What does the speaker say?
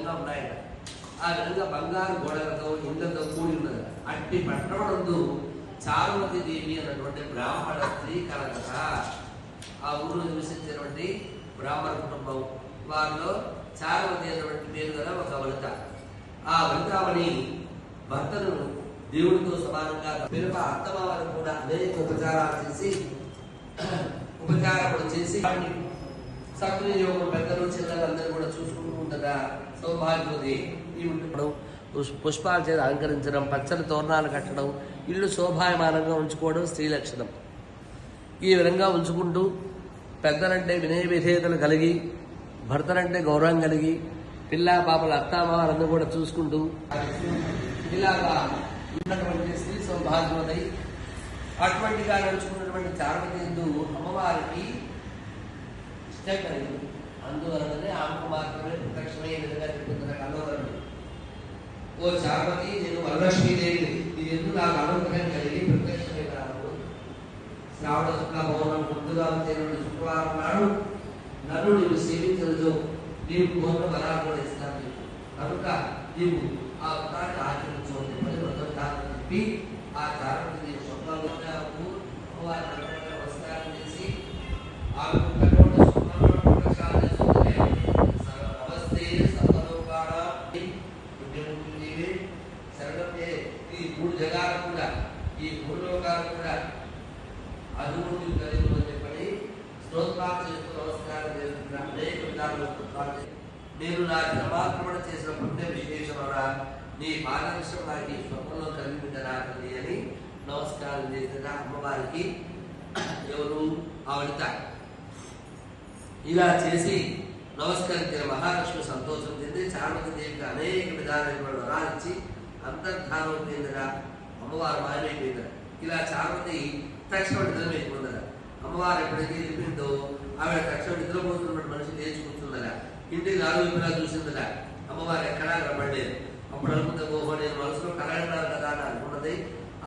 విధంగా ఉన్నాయట. ఆ విధంగా బంగారు గోడలతో ఇళ్లతో కూడి ఉన్నది. అట్టి పట్టణమందు చారుమతి దేవి అన్నటువంటి బ్రాహ్మణ స్త్రీ కలగట. ఆ ఊరు నివసించినటువంటి బ్రాహ్మణ కుటుంబం వారిలో చారుమతి అన్నటువంటి పేరు గల ఒక వనిత. ఆ వనితామణి భర్తను దేవుడితో సమానంగా పిలుప అత్తమావారు కూడా అనేక ఉపచారాలు చేసి సద్వినియోగం పెద్దలు చిన్నలు అందరూ కూడా చూసుకుంటూ ఉండగా సౌభాగ్యవతి పుష్పాల చేత అలంకరించడం, పచ్చని తోరణాలు కట్టడం, ఇల్లు శోభాయమానంగా ఉంచుకోవడం స్త్రీ లక్షణం. ఈ విధంగా ఉంచుకుంటూ పెద్దలంటే వినయ విధేయతలు కలిగి, భర్తలంటే గౌరవం కలిగి, పిల్ల పాపల అత్తామావారందరూ కూడా చూసుకుంటూ ఇలాగా ఉన్నటువంటి స్త్రీ సౌభాగ్యవతి. అటువంటిగా నడుచుకున్నటువంటి చారుమతి యందు అమ్మవారికి ఇష్టం కలిగి, అందువలననే ఆమెకు మాత్రమే ప్రత్యక్షమయ్యే విధంగా చెప్తున్న కలవరం. ఓ చారుమతి, నేను వరలక్ష్మీదేవి, ఇది ఎందుకు నాకు అనుగ్రహం కలిగి ప్రత్యక్షమైనాను. శ్రావణ శుక్ల భవనం ముందుగా వచ్చేటువంటి శుక్రవారం నాడు నన్ను నీవు సేవించదు, నీవు కోరిన వరాలు కూడా ఇస్తాను. కనుక నీవు ఆ వ్రతాన్ని ఆచరించవద్దు అని వ్రతాన్ని చెప్పి ఆ చారుమతి స్వప్నాలు నమస్కారం చేసి ఆమెకు ఈ మూడు జగాలు కూడా, ఈ మూడు లోకాలు కూడా అభివృద్ధి కలిగి అని చెప్పని స్తోత్రాలు చేస్తూ నమస్కారం చేస్తున్న అనేక విధాలుగా స్తోత్రాలు. నేను నా జన్మాక్రమణ చేసిన పుణ్య విశేషమరా, నీ పాదర్శనం నాకు ఈ స్వప్నంలో కలిగించరాకండి అని నమస్కారం చేసిన అమ్మవారికి ఎవరు ఆవిడ. ఇలా చేసి నమస్కరించిన మహాలక్ష్మి సంతోషం చెంది చారుమతి దేవికి అనేక విధాలైన వరాలిచ్చి అంతర్ధానం చెందిన అమ్మవారు మాయమైపోయిందట. ఇలా చారుమతి తక్షణ నిద్ర వేసుకుందట. అమ్మవారు ఎప్పుడైతే చెప్పిందో ఆవిడ తక్షణ నిద్రపోతున్నటువంటి మనిషి లేచి కూర్చుందట. ఇంటికి నాలుగు వైపులా చూసిందట. అమ్మవారు ఎక్కడా కనబడలేదు. అప్పుడు అనుకుంటే ఓహో, నేను మనసులో కలగన్నారు కదా అని అనుకున్నది.